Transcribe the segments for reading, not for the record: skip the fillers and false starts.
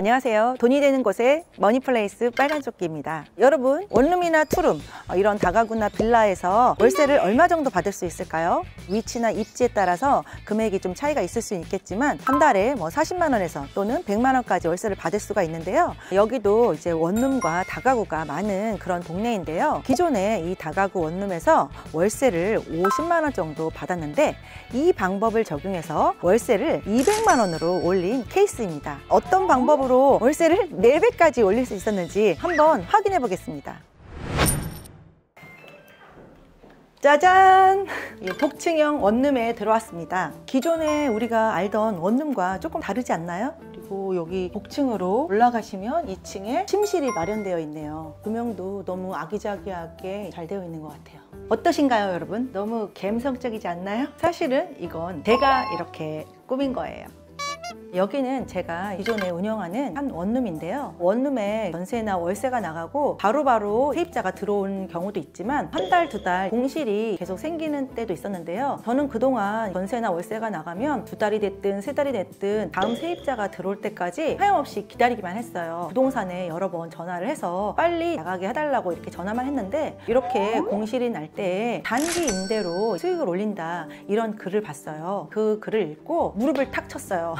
안녕하세요. 돈이 되는 곳의 머니플레이스 빨간조끼입니다. 여러분, 원룸이나 투룸 이런 다가구나 빌라에서 월세를 얼마 정도 받을 수 있을까요? 위치나 입지에 따라서 금액이 좀 차이가 있을 수 있겠지만 한 달에 40만 원에서 또는 100만 원까지 월세를 받을 수가 있는데요. 여기도 이제 원룸과 다가구가 많은 그런 동네인데요. 기존에 이 다가구 원룸에서 월세를 50만 원 정도 받았는데 이 방법을 적용해서 월세를 200만 원으로 올린 케이스입니다. 어떤 방법으로 월세를 4배까지 올릴 수 있었는지 한번 확인해 보겠습니다. 짜잔! 복층형 원룸에 들어왔습니다. 기존에 우리가 알던 원룸과 조금 다르지 않나요? 그리고 여기 복층으로 올라가시면 2층에 침실이 마련되어 있네요. 조명도 너무 아기자기하게 잘 되어 있는 것 같아요. 어떠신가요, 여러분? 너무 감성적이지 않나요? 사실은 이건 제가 이렇게 꾸민 거예요. 여기는 제가 기존에 운영하는 한 원룸인데요. 원룸에 전세나 월세가 나가고 바로바로 세입자가 들어온 경우도 있지만 한 달, 2달 공실이 계속 생기는 때도 있었는데요. 저는 그동안 전세나 월세가 나가면 2달이 됐든 3달이 됐든 다음 세입자가 들어올 때까지 하염없이 기다리기만 했어요. 부동산에 여러 번 전화를 해서 빨리 나가게 해달라고 이렇게 전화만 했는데 이렇게 공실이 날 때 단기 임대로 수익을 올린다 이런 글을 봤어요. 그 글을 읽고 무릎을 탁 쳤어요.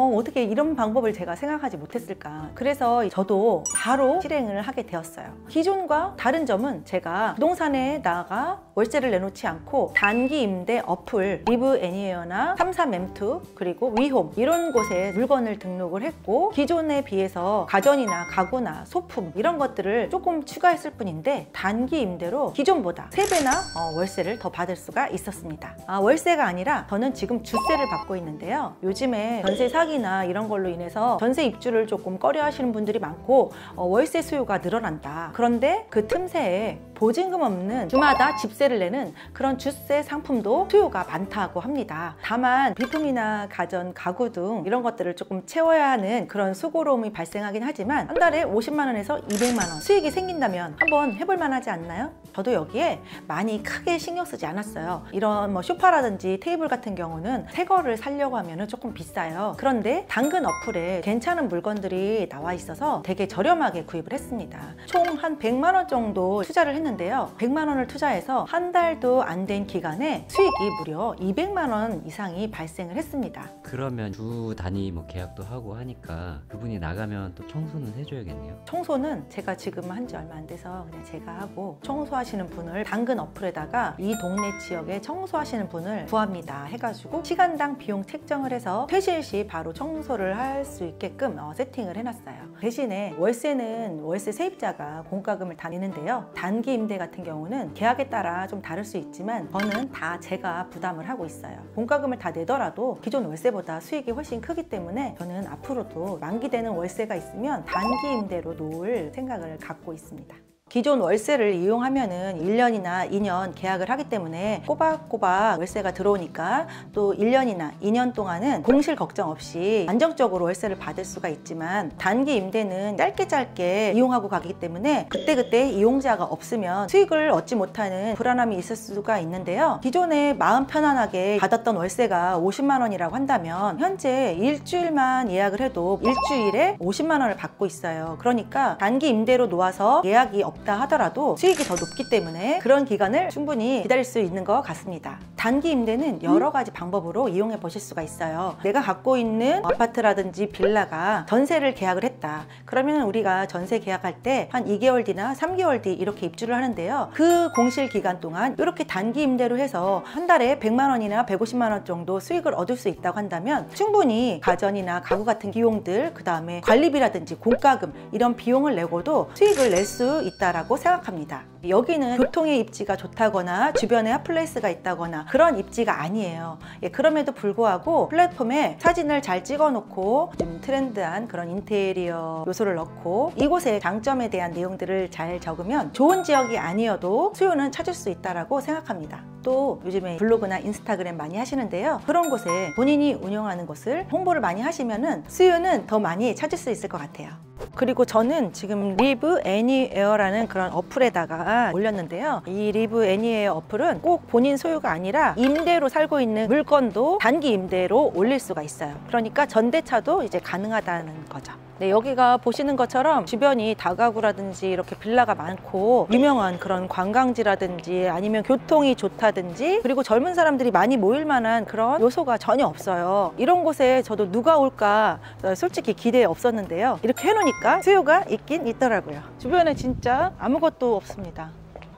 어떻게 이런 방법을 제가 생각하지 못했을까. 그래서 저도 바로 실행을 하게 되었어요. 기존과 다른 점은 제가 부동산에다가 월세를 내놓지 않고 단기 임대 어플 리브 애니웨어나 33맴2 그리고 위홈 이런 곳에 물건을 등록을 했고 기존에 비해서 가전이나 가구나 소품 이런 것들을 조금 추가했을 뿐인데 단기 임대로 기존보다 3배나 월세를 더 받을 수가 있었습니다. 월세가 아니라 저는 지금 주세를 받고 있는데요. 요즘에 전세 사기나 이런 걸로 인해서 전세 입주를 조금 꺼려 하시는 분들이 많고 월세 수요가 늘어난다. 그런데 그 틈새에 보증금 없는 주마다 집세를 내는 그런 주세 상품도 수요가 많다고 합니다. 다만 비품이나 가전, 가구 등 이런 것들을 조금 채워야 하는 그런 수고로움이 발생하긴 하지만 한 달에 50만 원에서 200만 원 수익이 생긴다면 한번 해볼 만하지 않나요? 저도 여기에 많이 크게 신경 쓰지 않았어요. 이런 소파라든지 테이블 같은 경우는 새 거를 사려고 하면 조금 비싸요. 그런데 당근 어플에 괜찮은 물건들이 나와 있어서 되게 저렴하게 구입을 했습니다. 총 한 100만 원 정도 투자를 했는데요. 100만 원을 투자해서 한 달도 안 된 기간에 수익이 무려 200만 원 이상이 발생을 했습니다. 그러면 주 단위 계약도 하고 하니까 그분이 나가면 또 청소는 해줘야겠네요. 청소는 제가 지금 한 지 얼마 안 돼서 그냥 제가 하고 청소하시는 분을 당근 어플에다가 이 동네 지역에 청소하시는 분을 구합니다 해가지고 시간당 비용 책정을 해서 퇴실 시 바로 청소를 할 수 있게끔 세팅을 해놨어요. 대신에 월세는 월세 세입자가 공과금을 다 내는데요. 단기 임대 같은 경우는 계약에 따라 좀 다를 수 있지만 저는 다 제가 부담을 하고 있어요. 공과금을 다 내더라도 기존 월세보다 수익이 훨씬 크기 때문에 저는 앞으로도 만기되는 월세가 있으면 단기 임대로 놓을 생각을 갖고 있습니다. 기존 월세를 이용하면은 1년이나 2년 계약을 하기 때문에 꼬박꼬박 월세가 들어오니까 또 1년이나 2년 동안은 공실 걱정 없이 안정적으로 월세를 받을 수가 있지만 단기 임대는 짧게 이용하고 가기 때문에 그때그때 이용자가 없으면 수익을 얻지 못하는 불안함이 있을 수가 있는데요. 기존에 마음 편안하게 받았던 월세가 50만 원이라고 한다면 현재 일주일만 예약을 해도 일주일에 50만 원을 받고 있어요. 그러니까 단기 임대로 놓아서 예약이 없다 하더라도 수익이 더 높기 때문에 그런 기간을 충분히 기다릴 수 있는 것 같습니다. 단기 임대는 여러 가지 방법으로 이용해 보실 수가 있어요. 내가 갖고 있는 아파트라든지 빌라가 전세를 계약을 했다. 그러면 우리가 전세 계약할 때 한 2개월 뒤나 3개월 뒤 이렇게 입주를 하는데요. 그 공실 기간 동안 이렇게 단기 임대로 해서 한 달에 100만 원이나 150만 원 정도 수익을 얻을 수 있다고 한다면 충분히 가전이나 가구 같은 비용들 그 다음에 관리비라든지 공과금 이런 비용을 내고도 수익을 낼 수 있다라고 생각합니다. 여기는 교통의 입지가 좋다거나 주변에 핫플레이스가 있다거나 그런 입지가 아니에요. 그럼에도 불구하고 플랫폼에 사진을 잘 찍어 놓고 좀 트렌드한 그런 인테리어 요소를 넣고 이곳의 장점에 대한 내용들을 잘 적으면 좋은 지역이 아니어도 수요는 찾을 수 있다고 생각합니다. 또 요즘에 블로그나 인스타그램 많이 하시는데요. 그런 곳에 본인이 운영하는 곳을 홍보를 많이 하시면은 수요는 더 많이 찾을 수 있을 것 같아요. 그리고 저는 지금 리브 애니웨어라는 그런 어플에다가 올렸는데요. 이 리브 애니웨어 어플은 꼭 본인 소유가 아니라 임대로 살고 있는 물건도 단기 임대로 올릴 수가 있어요. 그러니까 전대차도 이제 가능하다는 거죠. 네, 여기가 보시는 것처럼 주변이 다가구라든지 이렇게 빌라가 많고 유명한 그런 관광지라든지 아니면 교통이 좋다든지 그리고 젊은 사람들이 많이 모일 만한 그런 요소가 전혀 없어요. 이런 곳에 저도 누가 올까 솔직히 기대 없었는데요. 이렇게 해놓으니까 수요가 있긴 있더라고요. 주변에 진짜 아무것도 없습니다.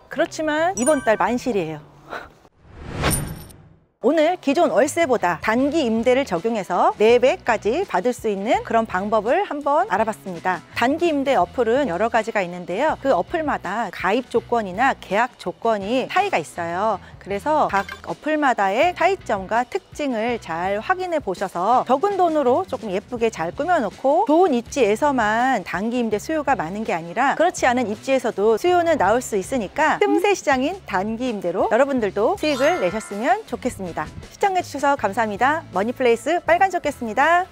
그렇지만 이번 달 만실이에요. 오늘 기존 월세보다 단기 임대를 적용해서 4배까지 받을 수 있는 그런 방법을 한번 알아봤습니다. 단기 임대 어플은 여러 가지가 있는데요. 그 어플마다 가입 조건이나 계약 조건이 차이가 있어요. 그래서 각 어플마다의 차이점과 특징을 잘 확인해 보셔서 적은 돈으로 조금 예쁘게 잘 꾸며놓고 좋은 입지에서만 단기 임대 수요가 많은 게 아니라 그렇지 않은 입지에서도 수요는 나올 수 있으니까 틈새 시장인 단기 임대로 여러분들도 수익을 내셨으면 좋겠습니다. 시청해주셔서 감사합니다. 머니플레이스 빨간조개였습니다.